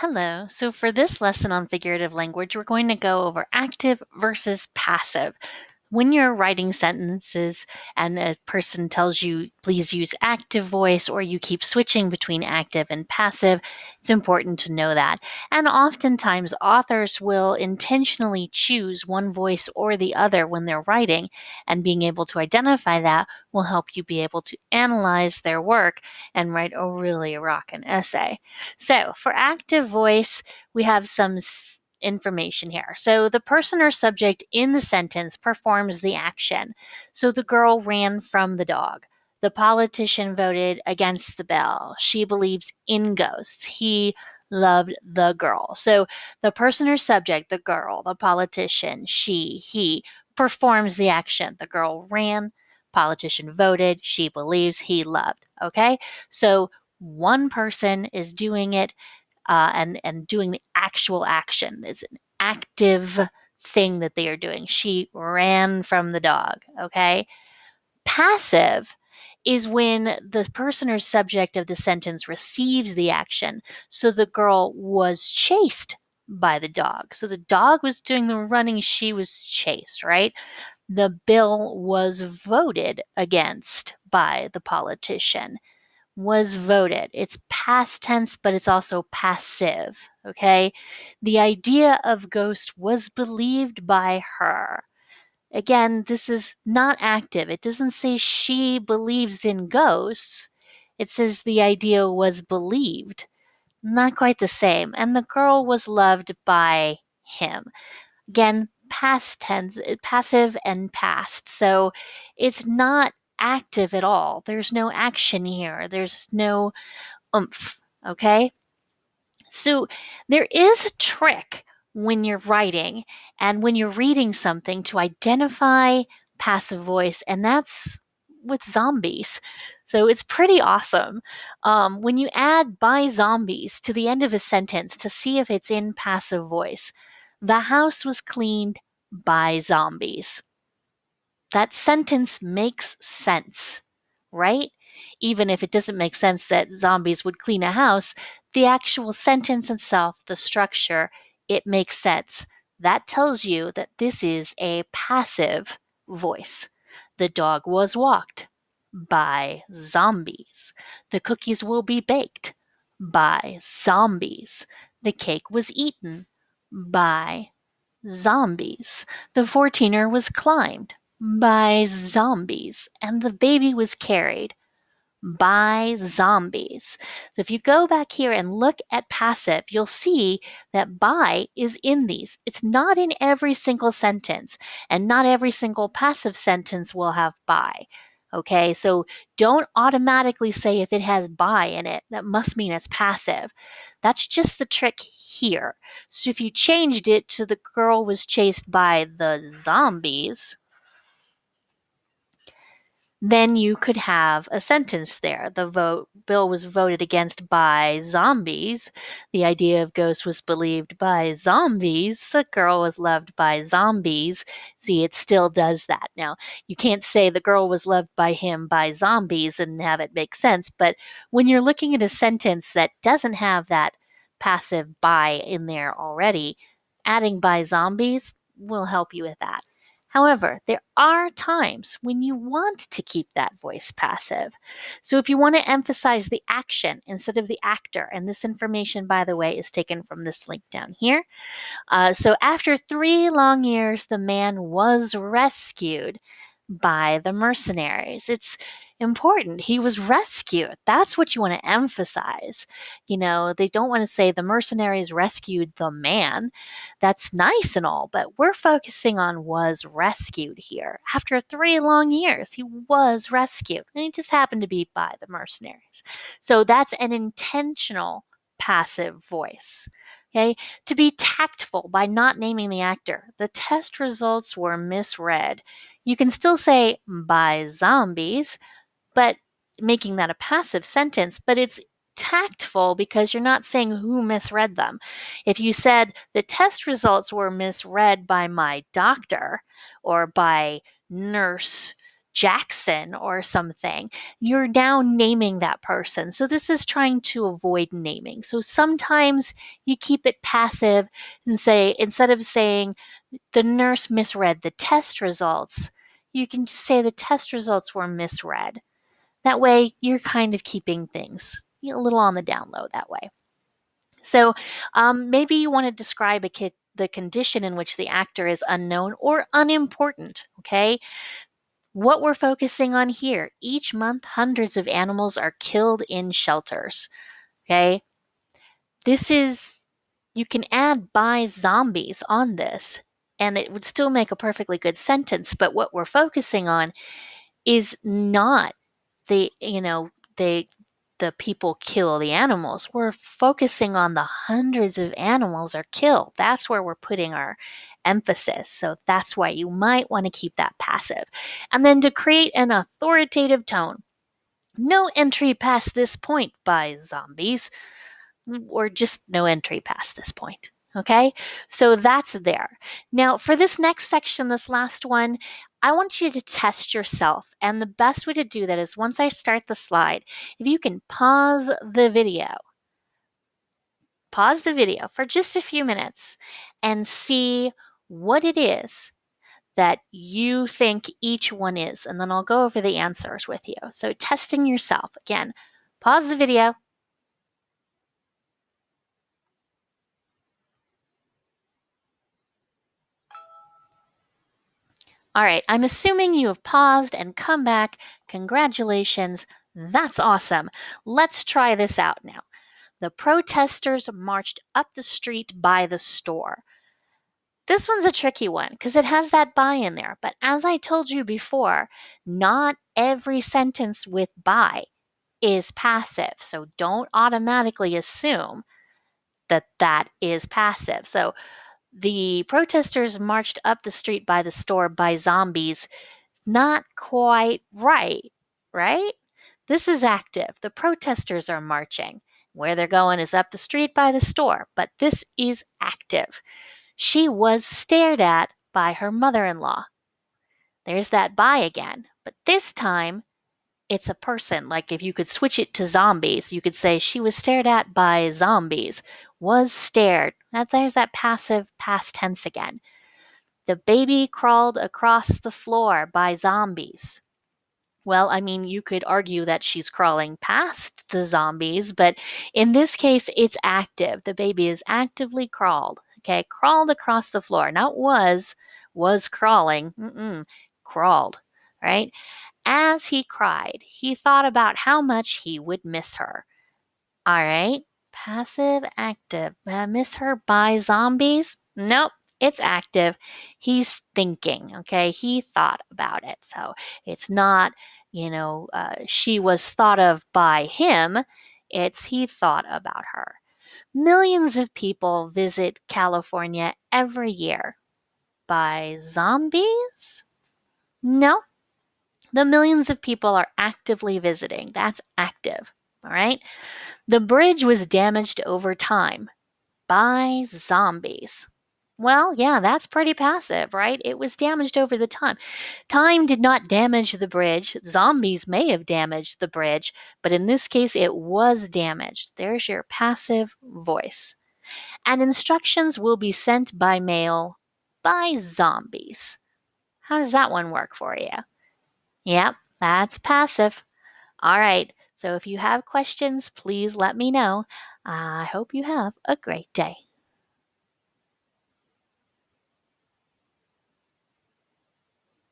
Hello. So, for this lesson on figurative language, we're going to go over active versus passive. When you're writing sentences and a person tells you, please use active voice, or you keep switching between active and passive, it's important to know that. And oftentimes, authors will intentionally choose one voice or the other when they're writing, and being able to identify that will help you be able to analyze their work and write a really rockin' essay. So, for active voice, we have some information here. So the person or subject in the sentence performs the action. So the girl ran from the dog. The politician voted against the bill. She believes in ghosts. He loved the girl. So the person or subject, the girl, the politician, she, he, performs the action. The girl ran, politician voted, she believes, he loved. Okay? So one person is doing it and doing the actual action. It's an active thing that they are doing. She ran from the dog. Okay. Passive is when the person or subject of the sentence receives the action. So the girl was chased by the dog. So the dog was doing the running, she was chased, right? The bill was voted against by the politician. Was voted. It's past tense, but it's also passive. Okay. The idea of ghost was believed by her. Again, this is not active. It doesn't say she believes in ghosts. It says the idea was believed. Not quite the same. And the girl was loved by him. Again, past tense, passive and past. So it's not active at all. There's no action here. There's no oomph. Okay. So there is a trick when you're writing and when you're reading something to identify passive voice, and that's with zombies. So it's pretty awesome when you add by zombies to the end of a sentence to see if it's in passive voice. The house was cleaned by zombies. That sentence makes sense, right? Even if it doesn't make sense that zombies would clean a house, the actual sentence itself, the structure, it makes sense. That tells you that this is a passive voice. The dog was walked by zombies. The cookies will be baked by zombies. The cake was eaten by zombies. The 14er was climbed by zombies, and the baby was carried by zombies. So if you go back here and look at passive, you'll see that by is in these. It's not in every single sentence, and not every single passive sentence will have by. Okay, so don't automatically say if it has by in it, that must mean it's passive. That's just the trick here. So if you changed it to the girl was chased by the zombies, then you could have a sentence there. The bill was voted against by zombies. The idea of ghosts was believed by zombies. The girl was loved by zombies. See, it still does that. Now, you can't say the girl was loved by him by zombies and have it make sense, but when you're looking at a sentence that doesn't have that passive by in there already, adding by zombies will help you with that. However, there are times when you want to keep that voice passive. So if you want to emphasize the action instead of the actor, and this information, by the way, is taken from this link down here. So after 3 long years, the man was rescued by the mercenaries. It's important. He was rescued. That's what you want to emphasize. You know, they don't want to say the mercenaries rescued the man. That's nice and all, but we're focusing on was rescued here. After 3 long years, he was rescued, and he just happened to be by the mercenaries. So that's an intentional passive voice. Okay, to be tactful by not naming the actor. The test results were misread. You can still say by zombies, but making that a passive sentence, but it's tactful because you're not saying who misread them. If you said the test results were misread by my doctor or by nurse Jackson or something. You're now naming that person. So this is trying to avoid naming. So sometimes you keep it passive and say, instead of saying the nurse misread the test results, you can say the test results were misread. That way you're kind of keeping things a little on the down low that way. So maybe you want to describe the condition in which the actor is unknown or unimportant, okay? What we're focusing on here, each month, hundreds of animals are killed in shelters. Okay. You can add by zombies on this, and it would still make a perfectly good sentence. But what we're focusing on is not the, the people kill the animals. We're focusing on the hundreds of animals are killed. That's where we're putting our emphasis. So that's why you might want to keep that passive. And then to create an authoritative tone, no entry past this point by zombies, or just no entry past this point. Okay, so that's there. Now, for this next section, this last one, I want you to test yourself. And the best way to do that is once I start the slide, if you can pause the video for just a few minutes and see what it is that you think each one is. And then I'll go over the answers with you. So, testing yourself. Again, pause the video. All right, I'm assuming you have paused and come back. Congratulations. That's awesome. Let's try this out now. The protesters marched up the street by the store. This one's a tricky one because it has that by in there. But as I told you before, not every sentence with by is passive. So don't automatically assume that that is passive. So the protesters marched up the street by the store by zombies. Not quite right, right? This is active. The protesters are marching. Where they're going is up the street by the store, but this is active. She was stared at by her mother in law. There's that by again, but this time it's a person. Like if you could switch it to zombies, you could say she was stared at by zombies. Was stared. There's that passive past tense again. The baby crawled across the floor by zombies. Well, I mean, you could argue that she's crawling past the zombies, but in this case, it's active. The baby is actively crawled. Okay, crawled across the floor. Not was crawling. Crawled, right? As he cried, he thought about how much he would miss her. All right, passive, active. Miss her by zombies? Nope, it's active. He's thinking, okay? He thought about it. So it's not, she was thought of by him. It's he thought about her. Millions of people visit California every year. By zombies? No, the millions of people are actively visiting. That's active. All right. The bridge was damaged over time by zombies. Well, yeah, that's pretty passive, right? It was damaged over the time. Time did not damage the bridge. Zombies may have damaged the bridge, but in this case, it was damaged. There's your passive voice. And instructions will be sent by mail by zombies. How does that one work for you? Yep, that's passive. All right. So if you have questions, please let me know. I hope you have a great day.